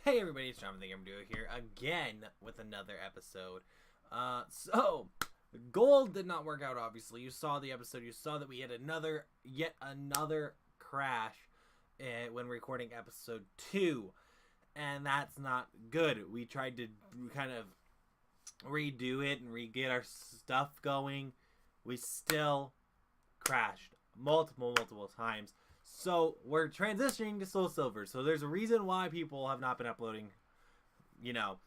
Hey everybody, it's John from the GamerDuo here again with another episode. So gold did not work out. Obviously, you saw the episode. You saw that we had yet another crash when recording episode 2, and that's not good. We tried to kind of redo it and get our stuff going. We still crashed multiple times. So we're transitioning to Soul Silver. So there's a reason why people have not been uploading, not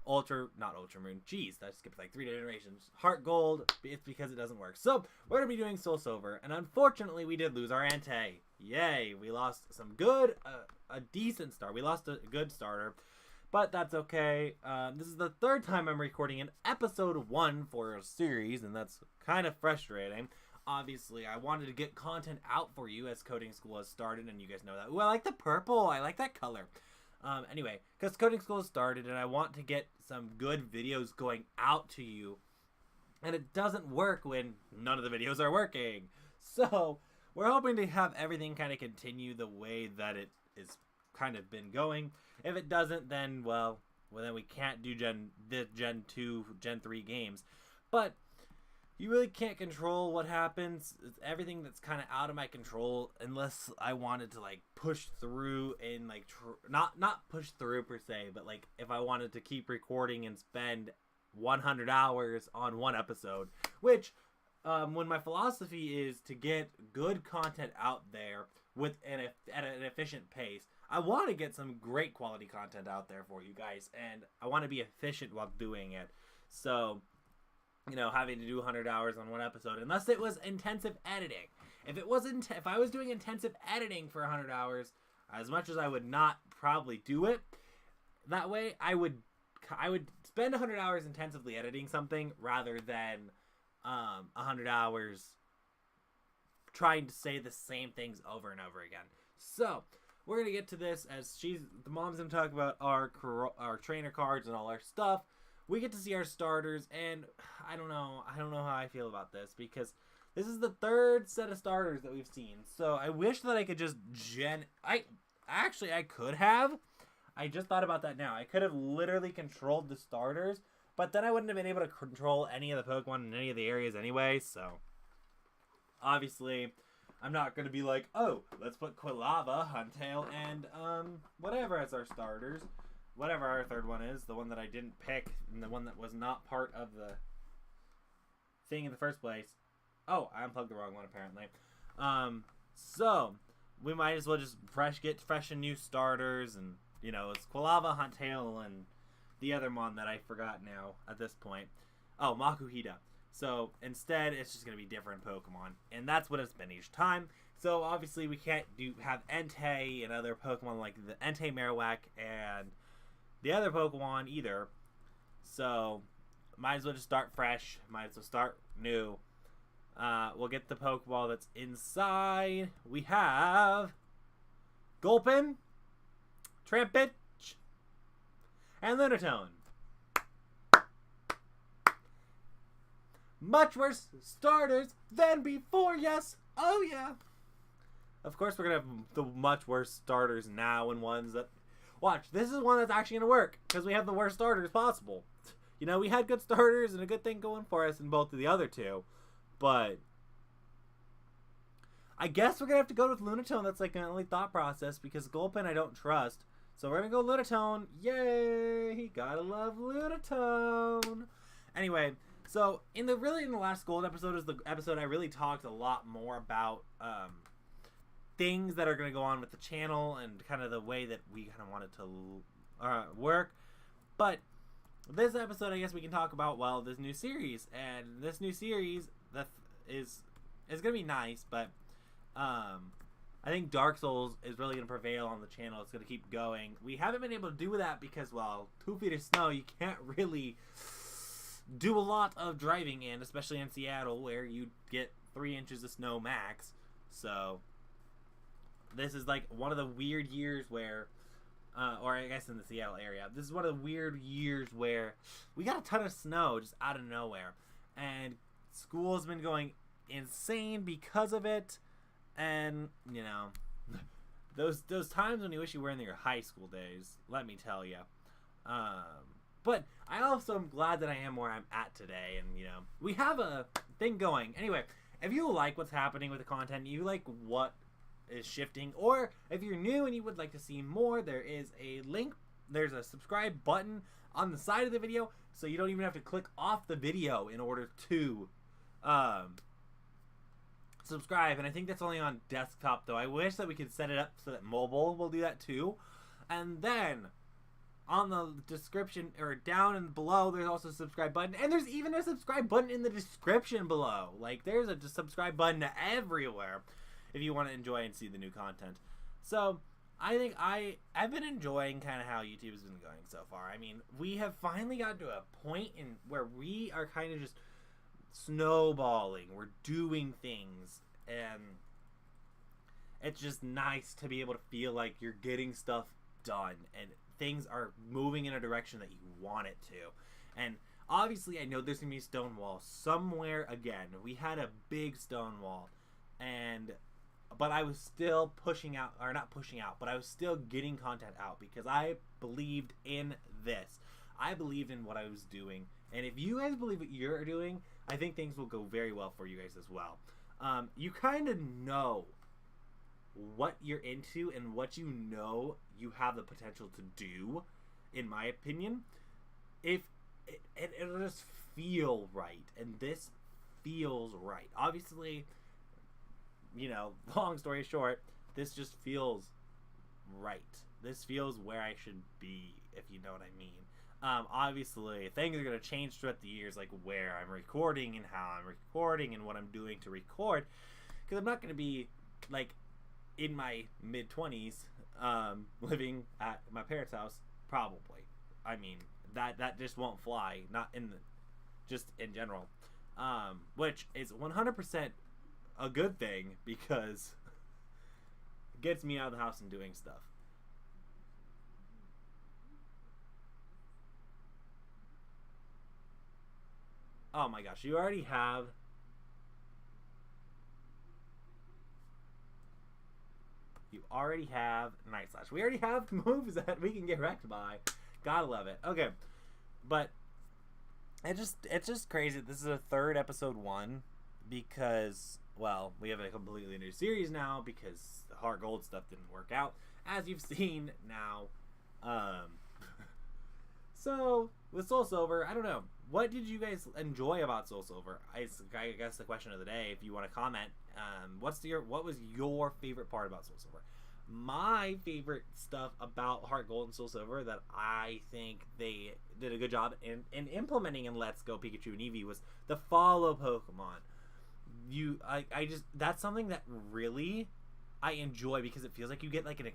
Ultramoon. Jeez, that skipped like 3 generations. Heart Gold, it's because it doesn't work. So we're going to be doing Soul Silver. And unfortunately, we did lose our ante. Yay, we lost some good, a decent start. We lost a good starter. But that's okay. This is the third time I'm recording an episode 1 for a series. And that's kind of frustrating. Obviously, I wanted to get content out for you as coding school has started, and you guys know that. Ooh, I like the purple. I like that color. Anyway, because coding school has started, and I want to get some good videos going out to you, and it doesn't work when none of the videos are working. So, we're hoping to have everything kind of continue the way that it is kind of been going. If it doesn't, then, well, then we can't do Gen 2, Gen 3 games. But you really can't control what happens. It's everything that's kind of out of my control, unless I wanted to like push through and like not push through per se, but like if I wanted to keep recording and spend 100 hours on one episode, which when my philosophy is to get good content out there at an efficient pace. I want to get some great quality content out there for you guys, and I want to be efficient while doing it. So, having to do 100 hours on one episode, unless it was intensive editing. If I was doing intensive editing for 100 hours, as much as I would not probably do it that way, I would spend 100 hours intensively editing something rather than 100 hours trying to say the same things over and over again. So we're gonna get to this as the mom's gonna talk about our trainer cards and all our stuff. We get to see our starters, and I don't know how I feel about this, because this is the third set of starters that we've seen. So I wish that I could just I could have. I just thought about that now. I could have literally controlled the starters, but then I wouldn't have been able to control any of the Pokemon in any of the areas anyway, so obviously I'm not going to be like, oh, let's put Quilava, Huntail, and whatever as our starters. Whatever our third one is, the one that I didn't pick, and the one that was not part of the thing in the first place. Oh, I unplugged the wrong one, apparently. So, we might as well just get fresh and new starters, and, it's Quilava, Huntail, and the other mon that I forgot now at this point. Oh, Makuhita. So, instead, it's just going to be different Pokemon, and that's what it's been each time. So, obviously, we can't have Entei and other Pokemon like the Entei Marowak and the other Pokemon either. So might as well just start fresh. Might as well start new. We'll get the Pokeball that's inside. We have Gulpin, Trampich, and Lunatone. Much worse starters than before, yes. Oh yeah. Of course we're gonna have the much worse starters now, and ones that watch, this is one that's actually going to work, because we have the worst starters possible. We had good starters and a good thing going for us in both of the other two, but I guess we're going to have to go with Lunatone. That's like an only thought process, because Gulpin I don't trust. So we're going to go Lunatone. Yay! Gotta love Lunatone. Anyway, so in the last Gold episode is the episode I really talked a lot more about things that are going to go on with the channel and kind of the way that we kind of want it to work. But this episode, I guess we can talk about, well, this new series. And this new series is going to be nice, but I think Dark Souls is really going to prevail on the channel. It's going to keep going. We haven't been able to do that because, well, 2 feet of snow, you can't really do a lot of driving in, especially in Seattle, where you get 3 inches of snow max. So this is like one of the weird years where, or I guess in the Seattle area, this is one of the weird years where we got a ton of snow just out of nowhere. And school's been going insane because of it. And, those times when you wish you were in your high school days, let me tell you. But I also am glad that I am where I'm at today, and we have a thing going. Anyway, if you like what's happening with the content, you like what is shifting, or if you're new and you would like to see more, there is a link. There's a subscribe button on the side of the video, so you don't even have to click off the video in order to subscribe. And I think that's only on desktop, though. I wish that we could set it up so that mobile will do that too. And then on the description, or down and below, there's also a subscribe button, and there's even a subscribe button in the description below. Like, there's a subscribe button everywhere if you want to enjoy and see the new content. So I think I've been enjoying kind of how YouTube has been going so far. I mean, we have finally gotten to a point in where we are kind of just snowballing. We're doing things, and it's just nice to be able to feel like you're getting stuff done and things are moving in a direction that you want it to. And obviously I know there's gonna be a stone wall somewhere again. We had a big stone wall, but I was still pushing out, or not pushing out, but I was still getting content out because I believed in this. I believed in what I was doing, and if you guys believe what you're doing, I think things will go very well for you guys as well. You kind of know what you're into and what you know you have the potential to do, in my opinion. If it'll just feel right, and this feels right. Obviously, long story short, this just feels right. This feels where I should be, if you know what I mean. Obviously, things are going to change throughout the years, like where I'm recording and how I'm recording and what I'm doing to record, because I'm not going to be, like, in my mid-20s, living at my parents' house, probably. I mean, that just won't fly, not just in general. Which is 100% a good thing, because it gets me out of the house and doing stuff. Oh my gosh, you already have Night Slash. We already have moves that we can get wrecked by. Gotta love it. Okay, but it's just crazy. This is a third episode 1 because, well, we have a completely new series now because the Heart Gold stuff didn't work out, as you've seen now. So with Soul Silver, I don't know. What did you guys enjoy about Soul Silver? I guess the question of the day, if you want to comment, what was your favorite part about Soul Silver? My favorite stuff about Heart Gold and Soul Silver that I think they did a good job in implementing in Let's Go Pikachu and Eevee was the follow Pokemon. That's something that really I enjoy, because it feels like you get like an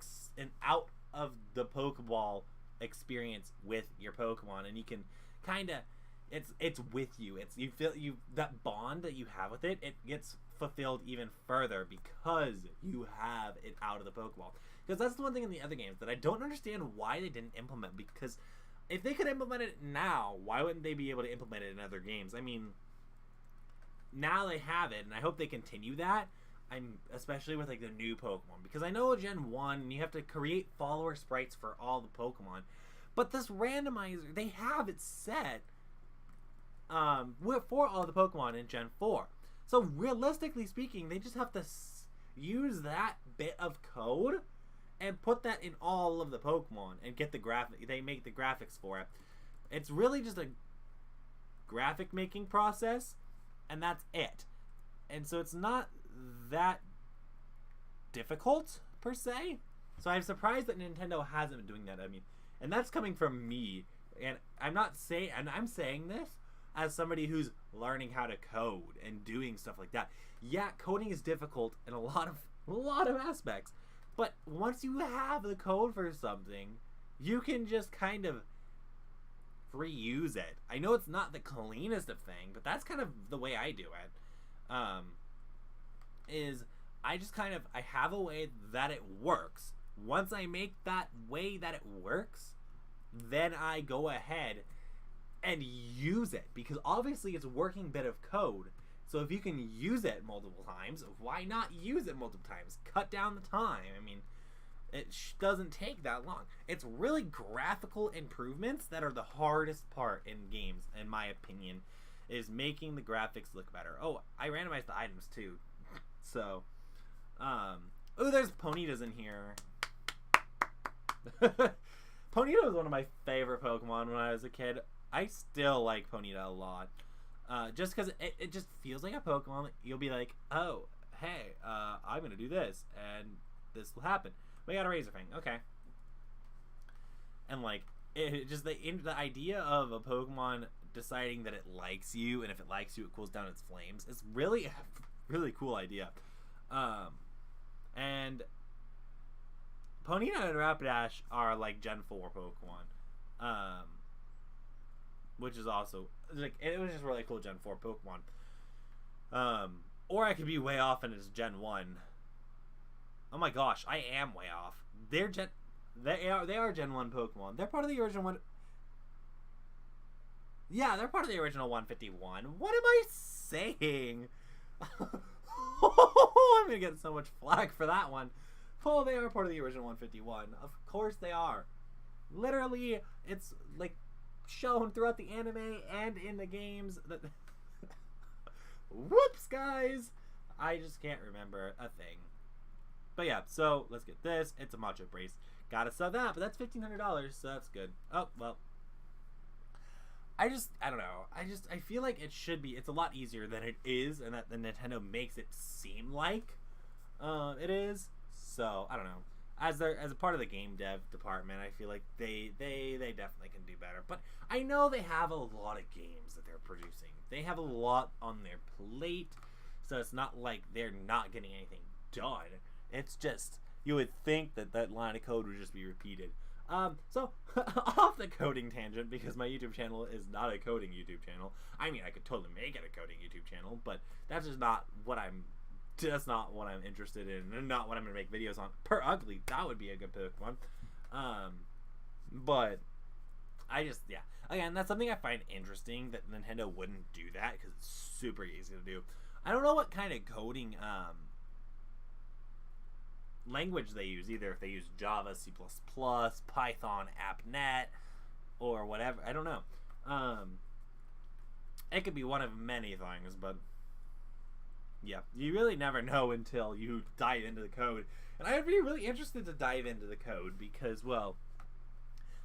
out of the Pokeball experience with your Pokemon, and you can kind of, it's with you. You feel that bond that you have with it. It gets fulfilled even further because you have it out of the Pokeball. Because that's the one thing in the other games that I don't understand why they didn't implement. Because if they could implement it now, why wouldn't they be able to implement it in other games? I mean, now they have it, and I hope they continue that. Especially with like the new Pokemon, because I know Gen 1 you have to create follower sprites for all the Pokemon, but this randomizer, they have it set for all the Pokemon in Gen 4. So realistically speaking, they just have to use that bit of code and put that in all of the Pokemon and get the graphic. They make the graphics for it. It's really just a graphic making process, and that's it. And so it's not that difficult per se. So I'm surprised that Nintendo hasn't been doing that. I mean, and that's coming from me, and I'm saying this as somebody who's learning how to code and doing stuff like that. Yeah, coding is difficult in a lot of aspects, but once you have the code for something, you can just kind of reuse it. I know it's not the cleanest of thing, but that's kind of the way I do it. I have a way that it works. Once I make that way that it works, then I go ahead and use it, because obviously it's a working bit of code. So if you can use it multiple times, why not use it multiple times? Cut down the time. I mean, It doesn't take that long. It's really graphical improvements that are the hardest part in games, in my opinion, is making the graphics look better. Oh, I randomized the items too. So, oh, there's Ponyta's in here. Ponyta was one of my favorite Pokemon when I was a kid. I still like Ponyta a lot. Just because it just feels like a Pokemon. You'll be like, oh, hey, I'm going to do this, and this will happen. We got a Razorfang. Okay. And, like, it just the idea of a Pokemon deciding that it likes you, and if it likes you, it cools down its flames. It's really, really cool idea. And Ponyta and Rapidash are, like, Gen 4 Pokemon. Which is also, like, it was just really cool Gen 4 Pokemon. Or I could be way off and it's Gen 1. Oh my gosh, I am way off. They are Gen 1 Pokemon. They're part of the original one. Yeah, they're part of the original 151. What am I saying? I'm gonna get so much flack for that one. Oh, they are part of the original 151. Of course they are. Literally, it's like shown throughout the anime and in the games that whoops, guys, I just can't remember a thing. But yeah, so let's get this. It's a Macho Brace. Gotta sell that, but that's $1,500, so that's good. Oh, well, I don't know. I feel like it should be. It's a lot easier than it is, and that the Nintendo makes it seem like it is. So I don't know. As a part of the game dev department, I feel like they definitely can do better. But I know they have a lot of games that they're producing. They have a lot on their plate, so it's not like they're not getting anything done. It's just, you would think that line of code would just be repeated. So off the coding tangent, because my YouTube channel is not a coding YouTube channel. I mean, I could totally make it a coding YouTube channel, but that's just not what I'm interested in, and not what I'm gonna make videos on. Per Ugly, that would be a good Pokemon. But I just, yeah, again, that's something I find interesting, that Nintendo wouldn't do that, because it's super easy to do. I don't know what kind of coding language they use, either if they use Java, C++, Python, AppNet, or whatever. I don't know. It could be one of many things, but yeah, you really never know until you dive into the code. And I would be really interested to dive into the code because, well,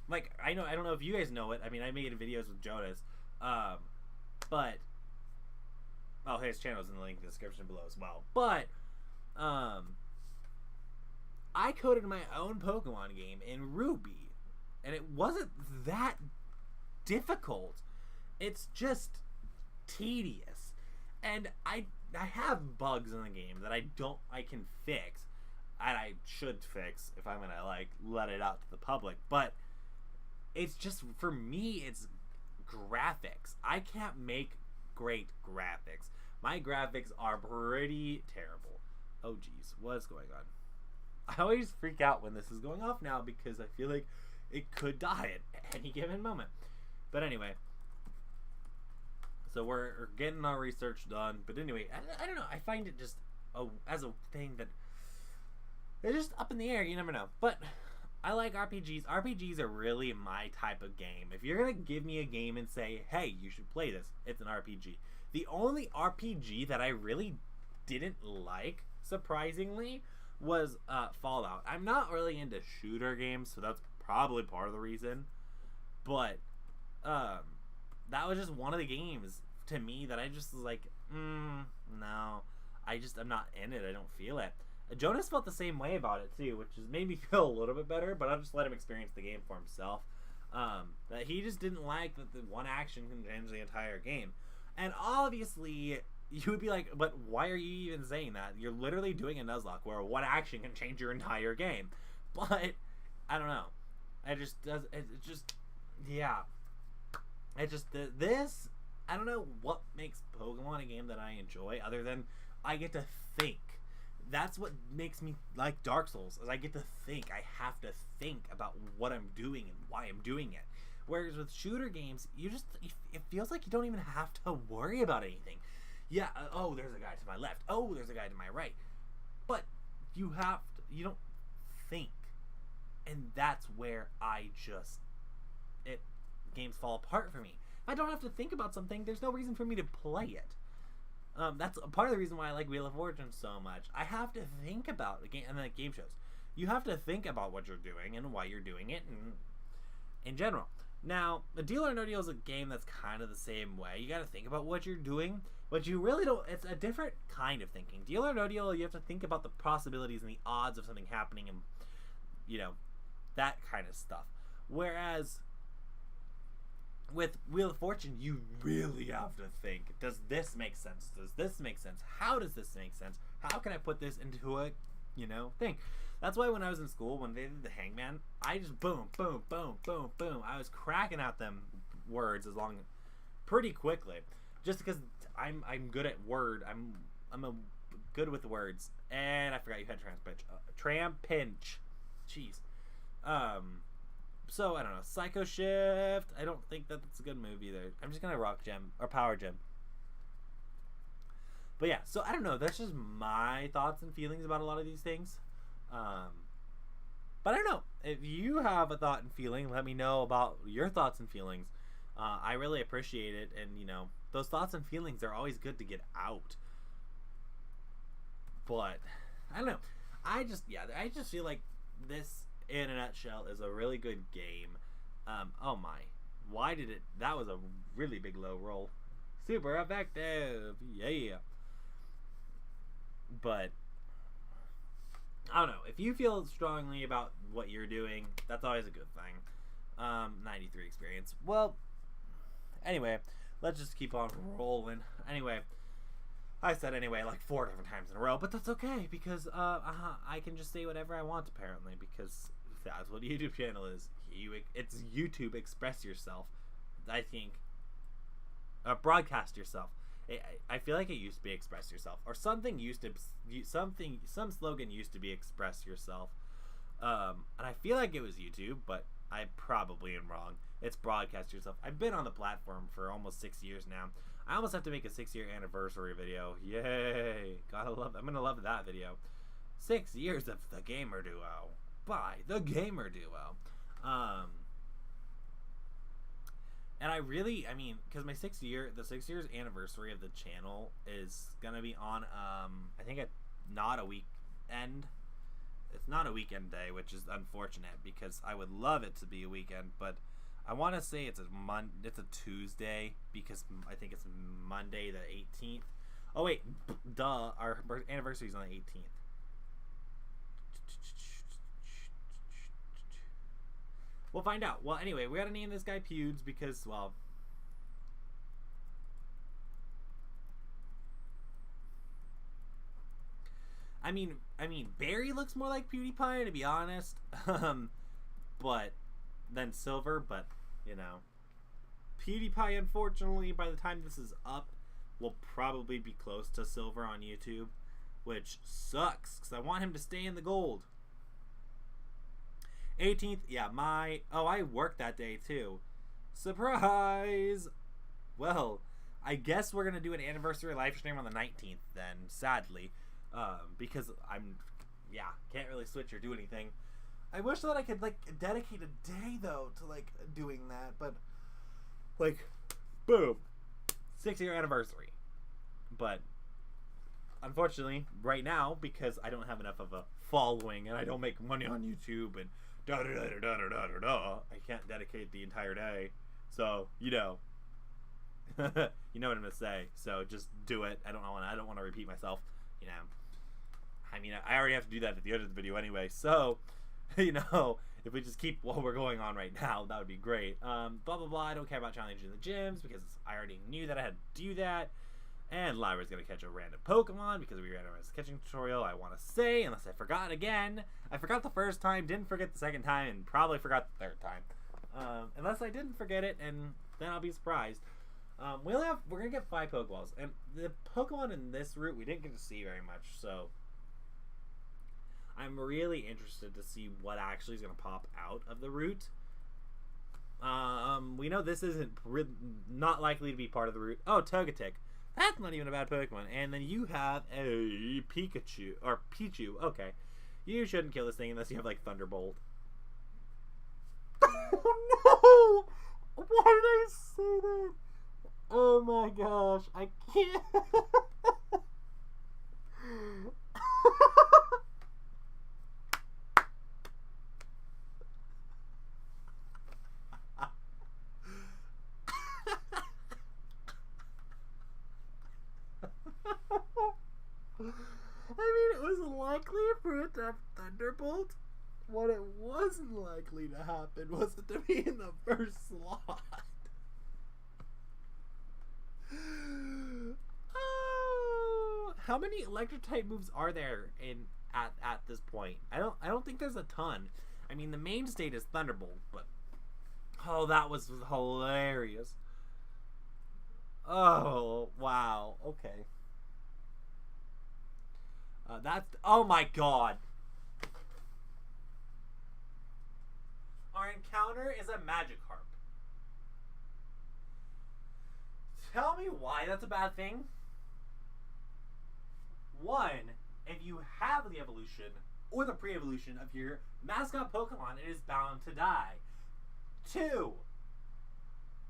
like, I don't know if you guys know it. I mean, I made videos with Jonas, but oh, his channel's in the link in the description below as well. But I coded my own Pokemon game in Ruby, and it wasn't that difficult. It's just tedious, and I have bugs in the game that I can fix, and I should fix if I'm gonna, like, let it out to the public. But it's just, for me, it's graphics. I can't make great graphics. My graphics are pretty terrible. Oh geez, what's going on? I always freak out when this is going off now because I feel like it could die at any given moment. But anyway, so we're getting our research done. But anyway, I don't know. I find it just as a thing that they're just up in the air. You never know. But I like RPGs. RPGs are really my type of game. If you're going to give me a game and say, hey, you should play this, it's an RPG. The only RPG that I really didn't like, surprisingly, was Fallout. I'm not really into shooter games, so that's probably part of the reason. But that was just one of the games to me that I just was like, no, I'm not in it. I don't feel it. Jonas felt the same way about it too, which has made me feel a little bit better. But I'll just let him experience the game for himself. That he just didn't like that the one action can change the entire game, and obviously. You would be like, but why are you even saying that? You're literally doing a nuzlocke where one action can change your entire game. But I don't know. It just yeah. This, I don't know what makes Pokemon a game that I enjoy other than I get to think. That's what makes me like Dark Souls, is I get to think. I have to think about what I'm doing and why I'm doing it. Whereas with shooter games, it feels like you don't even have to worry about anything. Yeah, oh, there's a guy to my left. Oh, there's a guy to my right. But you don't think. And that's where games fall apart for me. If I don't have to think about something, there's no reason for me to play it. That's a part of the reason why I like Wheel of Fortune so much. I have to think about the game, and then game shows. You have to think about what you're doing and why you're doing it, and in general. Now, a Deal or No Deal is a game that's kind of the same way. You got to think about what you're doing, but you really don't. It's a different kind of thinking. Deal or No Deal, you have to think about the possibilities and the odds of something happening, and that kind of stuff. Whereas with Wheel of Fortune, you really have to think, does this make sense? Does this make sense? How does this make sense? How can I put this into a, thing? That's why when I was in school, when they did the Hangman, I just boom, boom, boom, boom, boom. I was cracking out them words pretty quickly. Just because I'm good at word. I'm good with words. And I forgot you had Trampinch. Jeez. So, I don't know. Psycho Shift. I don't think that's a good movie either. I'm just going to rock gem. Or power gem. But yeah, so I don't know. That's just my thoughts and feelings about a lot of these things. But I don't know. If you have a thought and feeling, let me know about your thoughts and feelings. I really appreciate it. And, those thoughts and feelings are always good to get out. But, I don't know. I just feel like this, in a nutshell, is a really good game. Oh my. Why did it... That was a really big low roll. Super effective. Yeah. But I don't know. If you feel strongly about what you're doing, that's always a good thing. 93 experience. Well, anyway, let's just keep on rolling. Anyway, I said anyway like 4 different times in a row, but that's okay because I can just say whatever I want apparently because that's what a YouTube channel is. It's YouTube. Express yourself. I think. Broadcast yourself. I feel like it used to be express yourself, or something used to some slogan used to be express yourself, and I feel like it was YouTube, but I probably am wrong. It's broadcast yourself. I've been on the platform for almost 6 years now. I almost have to make a 6-year anniversary video. Yay! I'm gonna love that video. 6 years of the GamerDuo by the GamerDuo. And because my 6 years anniversary of the channel is gonna be on I think not a weekend. It's not a weekend day, which is unfortunate because I would love it to be a weekend, but I want to say it's a Tuesday because I think it's Monday the 18th. Oh wait, duh, our anniversary is on the 18th. We'll find out. Well, anyway, we gotta name this guy Pewds because, well... I mean, Barry looks more like PewDiePie, to be honest. But... than Silver, but, PewDiePie, unfortunately, by the time this is up, will probably be close to Silver on YouTube. Which sucks, because I want him to stay in the gold. 18th, yeah, I worked that day too. Surprise! Well, I guess we're gonna do an anniversary live stream on the 19th then, sadly. Because can't really switch or do anything. I wish that I could, dedicate a day, though, to, doing that, but, boom. 6-year anniversary. But, unfortunately, right now, because I don't have enough of a following, and I don't make money on YouTube, and I can't dedicate the entire day. So, you know what I'm gonna say. So just do it. I don't want to repeat myself. I already have to do that at the end of the video anyway. So, if we just keep what we're going on right now, that would be great. Blah blah blah. I don't care about challenging the gyms because I already knew that I had to do that. And Lyra's gonna catch a random Pokemon because we ran a catching tutorial. I want to say, unless I forgot again. I forgot the first time, didn't forget the second time, and probably forgot the third time. Unless I didn't forget it, and then I'll be surprised. We're gonna get 5 Pokeballs, and the Pokemon in this route we didn't get to see very much. So I'm really interested to see what actually is gonna pop out of the route. We know this isn't not likely to be part of the route. Oh, Togetic. That's not even a bad Pokemon. And then you have a Pikachu. Or Pichu. Okay. You shouldn't kill this thing unless you have, Thunderbolt. Oh no! Why did I say that? Oh my gosh, I can't. I mean, it was likely for it to have Thunderbolt. What it wasn't likely to happen was it to be in the first slot. Oh, how many electric type moves are there at this point? I don't think there's a ton. I mean, the main state is Thunderbolt, but oh, that was hilarious. Oh, wow. Okay. That's, oh my god. Our encounter is a Magikarp. Tell me why that's a bad thing. One, if you have the evolution or the pre-evolution of your mascot Pokemon, it is bound to die. Two,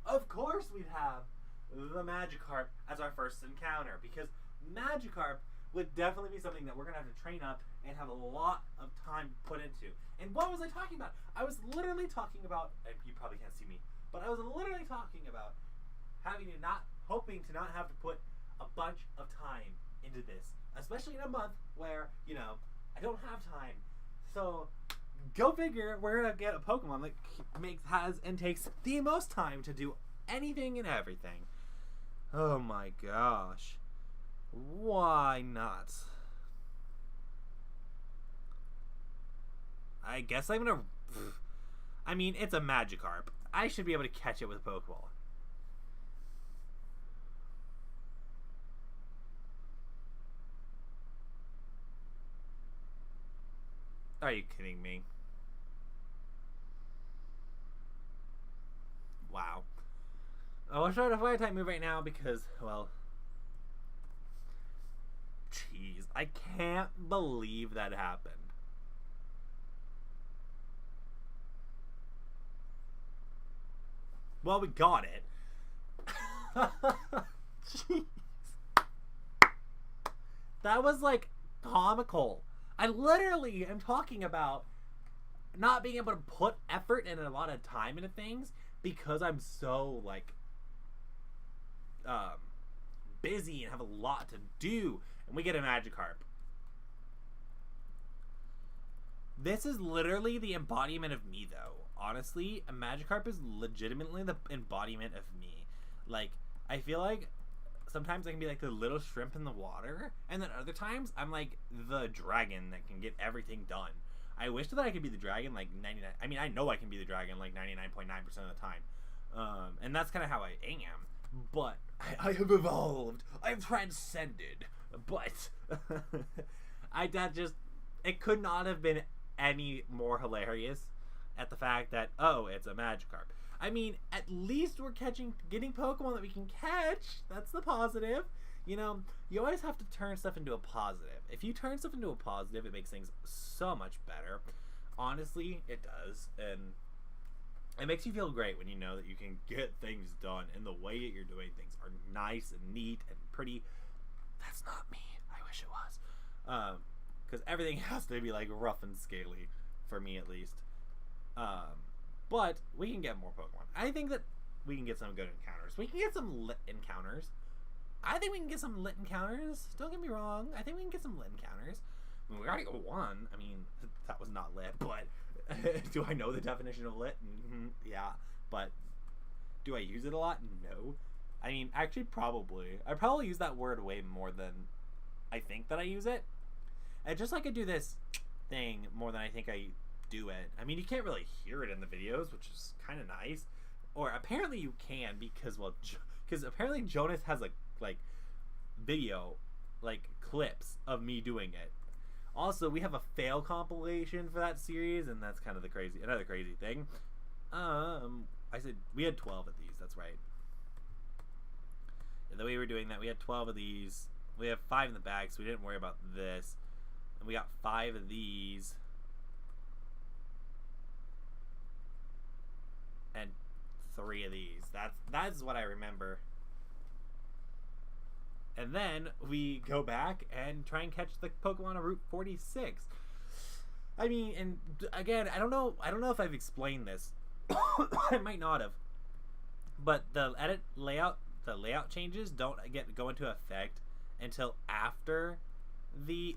of course we'd have the Magikarp as our first encounter, because Magikarp would definitely be something that we're going to have to train up and have a lot of time put into. And what was I talking about? I was literally talking about, and you probably can't see me, but I was literally talking about hoping to not have to put a bunch of time into this, especially in a month where, you know, I don't have time. So, go figure, we're going to get a Pokemon that takes the most time to do anything and everything. Oh my gosh. Why not? I guess I'm gonna... I mean, it's a Magikarp. I should be able to catch it with a Pokeball. Are you kidding me? Wow. I'll try to fire type move right now because, well... Jeez, I can't believe that happened. Well, we got it. Jeez. That was, like, comical. I literally am talking about not being able to put effort and a lot of time into things because I'm so, like, busy and have a lot to do. And we get a Magikarp. This is literally the embodiment of me, though. Honestly, a Magikarp is legitimately the embodiment of me. Like, I feel like sometimes I can be like the little shrimp in the water, and then other times I'm like the dragon that can get everything done. I wish that I could be the dragon like 99. I mean, I know I can be the dragon like 99.9% of the time. And that's kind of how I am. But I have evolved. I've transcended. But it could not have been any more hilarious at the fact that, oh, it's a Magikarp. I mean, at least we're getting Pokemon that we can catch. That's the positive. You know, you always have to turn stuff into a positive. If you turn stuff into a positive, it makes things so much better. Honestly, it does. And it makes you feel great when you know that you can get things done and the way that you're doing things are nice and neat and pretty. That's not me. I wish it was. Because everything has to be like rough and scaly, for me at least. But we can get more Pokemon. I think that we can get some good encounters. We can get some lit encounters. I think we can get some lit encounters. Don't get me wrong. I think we can get some lit encounters. I mean, we already got one. I mean, that was not lit, but do I know the definition of lit? Mm-hmm. Yeah. But do I use it a lot? No. I mean, actually, probably. I probably use that word way more than I think that I use it. And just like I do this thing more than I think I do it. I mean, you can't really hear it in the videos, which is kind of nice. Or apparently you can because, well, because apparently Jonas has like video, like clips of me doing it. Also, we have a fail compilation for that series, and that's kind of another crazy thing. I said we had 12 of these. That's right. And the way we were doing that, we had 12 of these. We have 5 in the bag, so we didn't worry about this. And we got 5 of these. of these. That's what I remember. And then we go back and try and catch the Pokemon on Route 46. I mean, and again, I don't know if I've explained this. I might not have. But the layout changes don't go into effect until after the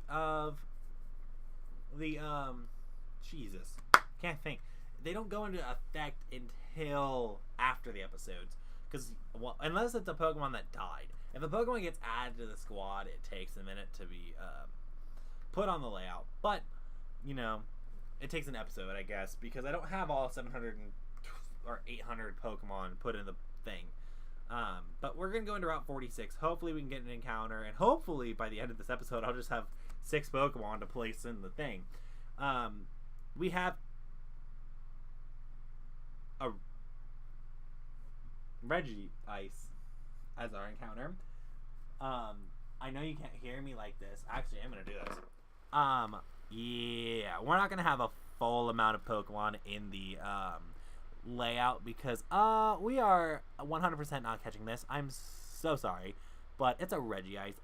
Jesus, can't think. They don't go into effect until after the episodes, because unless it's a Pokemon that died. If a Pokemon gets added to the squad, it takes a minute to be put on the layout. But you know, it takes an episode, I guess, because I don't have all 700 or 800 Pokemon put in the thing. But we're gonna go into Route 46. Hopefully we can get an encounter, and hopefully by the end of this episode I'll just have 6 Pokemon to place in the thing. We have a Regice as our encounter. I know you can't hear me like this. Actually, I'm gonna do this. Yeah, we're not gonna have a full amount of Pokemon in the layout because we are 100% not catching this. I'm so sorry, but it's a Regice.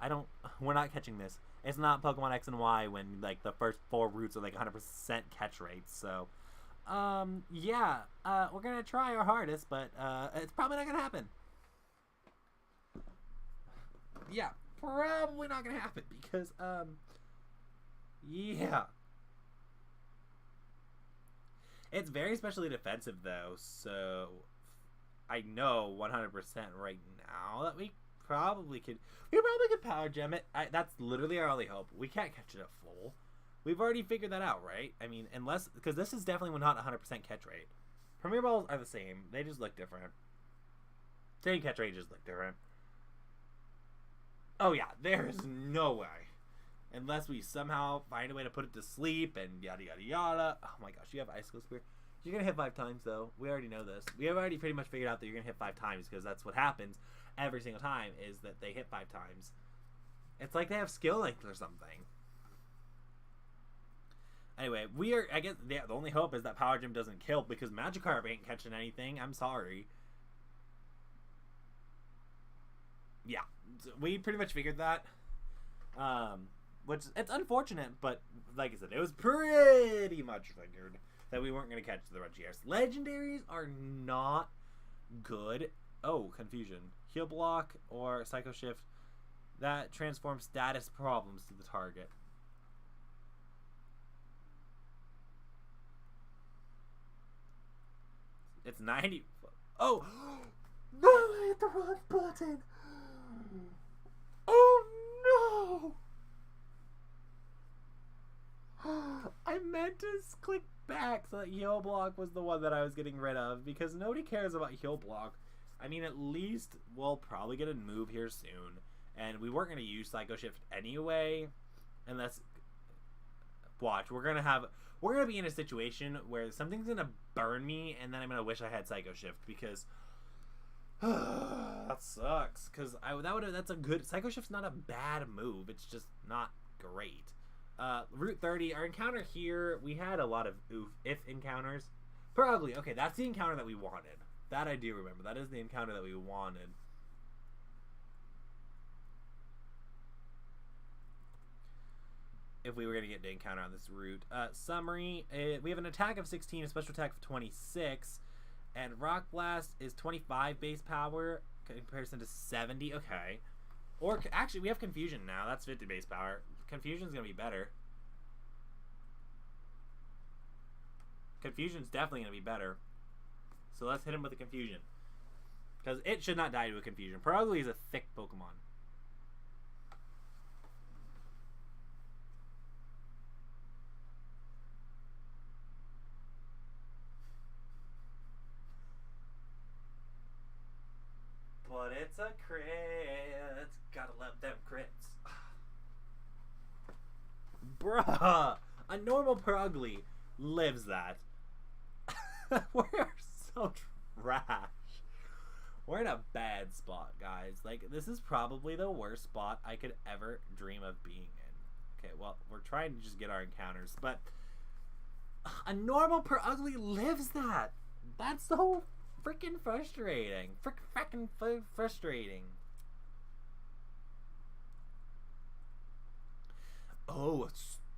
We're not catching this. It's not Pokemon X and Y when like the first 4 routes are like 100% catch rates. So yeah, we're gonna try our hardest, but it's probably not gonna happen. Yeah, probably not gonna happen because yeah. It's very specially defensive, though, so I know 100% right now that we probably could Power Gem it. That's literally our only hope. We can't catch it at full. We've already figured that out, right? I mean, because this is definitely not 100% catch rate. Premier Balls are the same. They just look different. Same catch rate, just look different. Oh, yeah, there's no way. Unless we somehow find a way to put it to sleep and yada yada yada. Oh my gosh, you have Icicle Spear. You're going to hit 5 times though. We already know this. We have already pretty much figured out that you're going to hit 5 times because that's what happens every single time is that they hit 5 times. It's like they have skill length or something. Anyway, I guess the only hope is that Power Gem doesn't kill because Magikarp ain't catching anything. I'm sorry. Yeah, we pretty much figured that. Which, it's unfortunate, but like I said, it was pretty much figured that we weren't going to catch the Regice. Legendaries are not good. Oh, Confusion. Heal Block or Psycho Shift. That transforms status problems to the target. It's 90. Oh! No, I hit the wrong button! Oh no! I meant to click back so that Heal Block was the one that I was getting rid of because nobody cares about Heal Block. I mean, at least we'll probably get a move here soon. And we weren't going to use Psycho Shift anyway. Unless... Watch, we're going to be in a situation where something's going to burn me and then I'm going to wish I had Psycho Shift because... that sucks. Because that's a good... Psycho Shift's not a bad move. It's just not great. Route 30, our encounter here, we had a lot of if encounters. Probably, okay, that's the encounter that we wanted. That I do remember. That is the encounter that we wanted. If we were going to get the encounter on this route. Summary, we have an attack of 16, a special attack of 26, and Rock Blast is 25 base power in comparison to 70. Okay. Or, actually, we have Confusion now. That's 50 base power. Confusion's gonna be better. Confusion's definitely gonna be better. So let's hit him with a Confusion. Because it should not die to a Confusion. Probably is a thick Pokemon. But it's a crit. Gotta love them crits. Bruh, a normal Purugly lives that. We're so trash. We're in a bad spot, guys. Like, this is probably the worst spot I could ever dream of being in. Okay, well, we're trying to just get our encounters, but a normal Purugly lives that. That's so Freaking frustrating. Freaking frustrating. Oh, a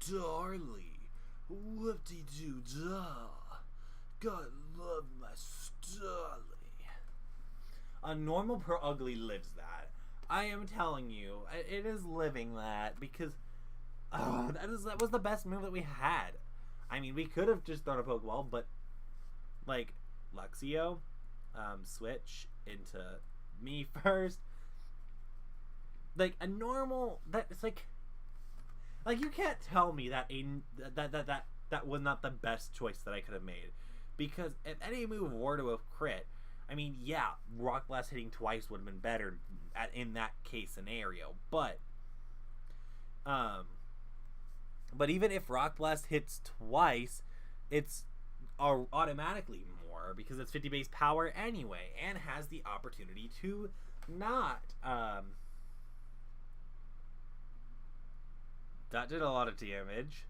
Starly. Whoop-de-doo-dah. God love my Starly. A normal pro ugly lives that. I am telling you, it is living that because that was the best move that we had. I mean, we could have just thrown a Pokeball, but like Luxio, switch into me first. Like a normal it's like you can't tell me that that was not the best choice that I could have made, because if any move were to have crit, I mean, yeah, Rock Blast hitting twice would have been better in that case scenario, but even if Rock Blast hits twice, it's automatically more because it's 50 base power anyway, and has the opportunity to not that did a lot of damage.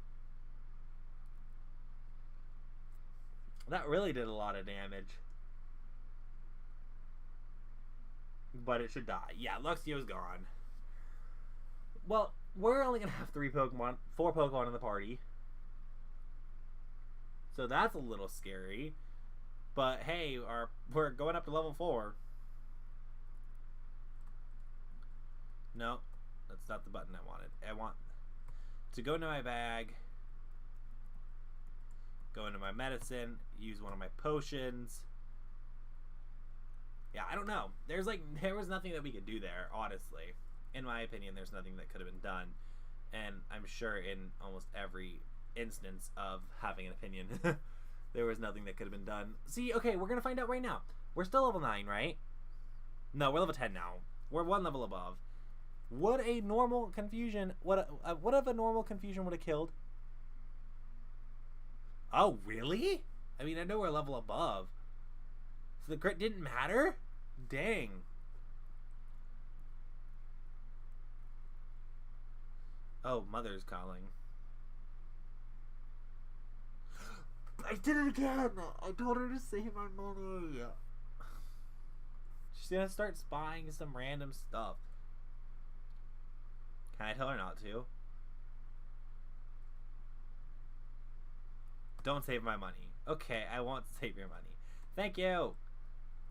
That really did a lot of damage. But it should die. Yeah, Luxio's gone. Well, we're only going to have 4 Pokemon in the party. So that's a little scary. But hey, we're going up to level 4. No, that's not the button I wanted. I want to go into my bag, go into my medicine, use one of my potions. Yeah, I don't know. There was nothing that we could do there, honestly. In my opinion, there's nothing that could have been done. And I'm sure in almost every instance of having an opinion, there was nothing that could have been done. See, okay, we're going to find out right now. We're still level 9, right? No, we're level 10 now. We're 1 level above. Would a normal confusion... What if a normal confusion would have killed? Oh, really? I mean, I know we're a level above. So the crit didn't matter? Dang. Oh, Mother's calling. I did it again! I told her to save my money. She's gonna start spying some random stuff. Can I tell her not to? Don't save my money. Okay, I won't save your money. Thank you.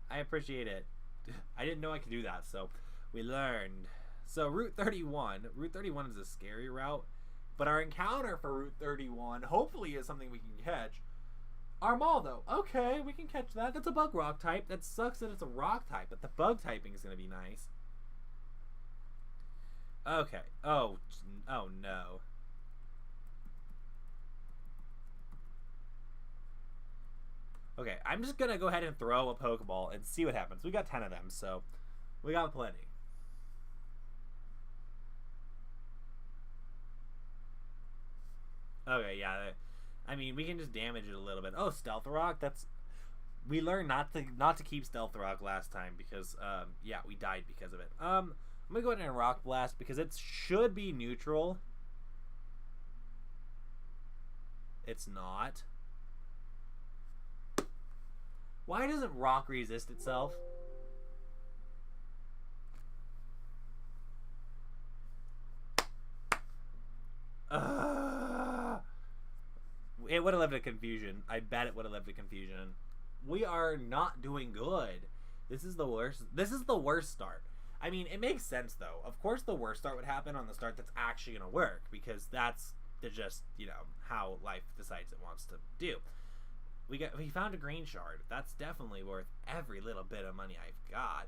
I appreciate it. I didn't know I could do that, so we learned. So Route 31. Route 31 is a scary route, but our encounter for Route 31 hopefully is something we can catch. Armaldo. Okay, we can catch that. That's a bug rock type. That sucks that it's a rock type, but the bug typing is going to be nice. Okay. Oh no. Okay, I'm just gonna go ahead and throw a Pokeball and see what happens. We got 10 of them, so we got plenty. Okay, yeah. I mean, we can just damage it a little bit. Oh, Stealth Rock. We learned not to keep Stealth Rock last time because yeah, we died because of it. I'm gonna go ahead and Rock Blast because it should be neutral. It's not. Why doesn't rock resist itself? It would have led to confusion. I bet it would have led to confusion. We are not doing good. This is the worst. This is the worst start. I mean, it makes sense though. Of course, the worst start would happen on the start that's actually gonna work because that's just how life decides it wants to do. We found a green shard. That's definitely worth every little bit of money I've got.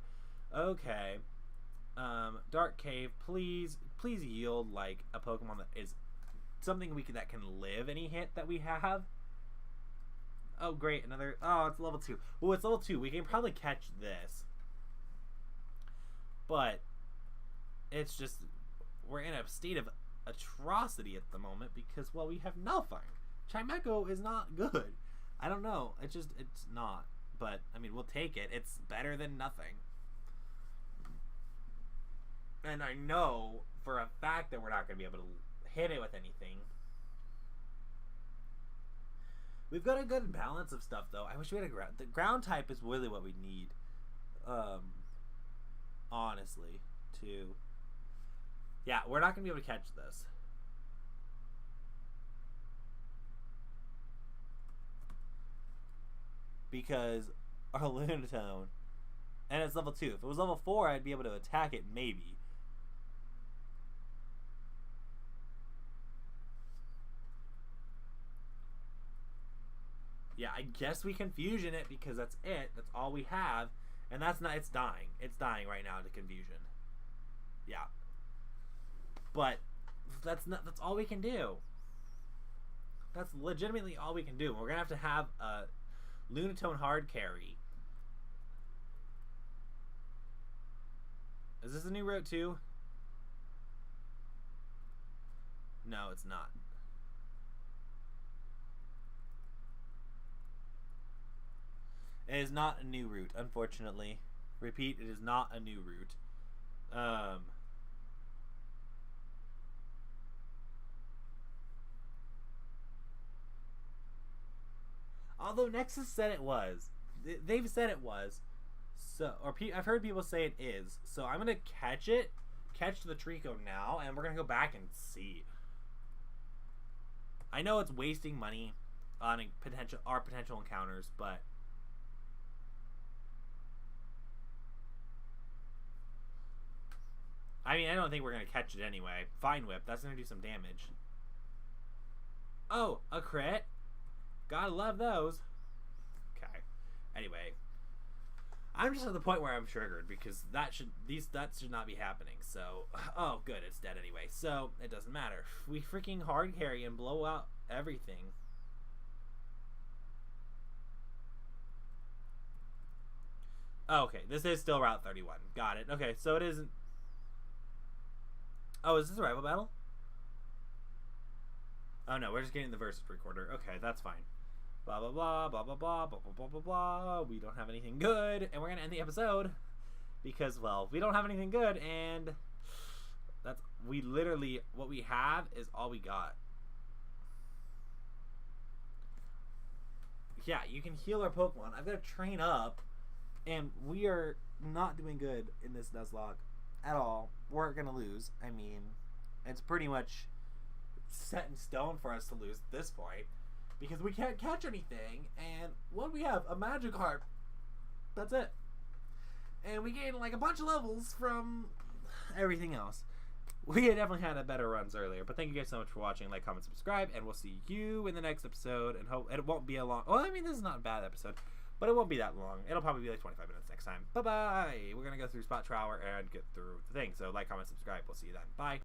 Okay. Dark Cave, please yield like a Pokemon that is something that can live any hit that we have. Oh great, another. Oh, it's level 2. Oh, it's level 2. We can probably catch this, but it's just we're in a state of atrocity at the moment because we have nothing. Chimecho is not good. I don't know. It's not. But, I mean, we'll take it. It's better than nothing. And I know for a fact that we're not going to be able to hit it with anything. We've got a good balance of stuff, though. I wish we had a ground. The ground type is really what we need. Honestly, too. Yeah, we're not going to be able to catch this. Because our Lunatone, and it's level 2. If it was level 4, I'd be able to attack it, maybe. Yeah, I guess we Confusion it because that's it. That's all we have. And that's not... It's dying. It's dying right now to Confusion. Yeah. But that's all we can do. That's legitimately all we can do. We're going to have a Lunatone hard carry. Is this a new route too? No, it's not. It is not a new route, unfortunately. Repeat, it is not a new route. Although Nexus said it was. They've said it was. So, I've heard people say it is. So I'm going to catch the Trico now, and we're going to go back and see. I know it's wasting money on our potential encounters, but... I mean, I don't think we're going to catch it anyway. Fine Whip, that's going to do some damage. Oh, a crit? Gotta love those. Okay. Anyway. I'm just at the point where I'm triggered because that should not be happening. So, oh good, it's dead anyway. So, it doesn't matter. We freaking hard carry and blow out everything. Oh, okay, this is still Route 31. Got it. Okay, so it isn't... Oh, is this a rival battle? Oh no, we're just getting the versus recorder. Okay, that's fine. Blah blah blah blah blah blah blah blah blah blah. We don't have anything good, and we're gonna end the episode because, well, we don't have anything good, and that's what we have is all we got. Yeah, you can heal our Pokemon. I've got to train up, and we are not doing good in this Nuzlocke at all. We're gonna lose. I mean, it's pretty much set in stone for us to lose at this point because we can't catch anything, and what do we have? A Magikarp. That's it. And we gained like a bunch of levels from everything else. We had definitely had better runs earlier, but thank you guys so much for watching. Like, comment, subscribe, and we'll see you in the next episode, and hope it won't be a long... Well, I mean, this is not a bad episode, but it won't be that long. It'll probably be like 25 minutes next time. Bye-bye! We're gonna go through Spot Trower and get through the thing, so like, comment, subscribe. We'll see you then. Bye!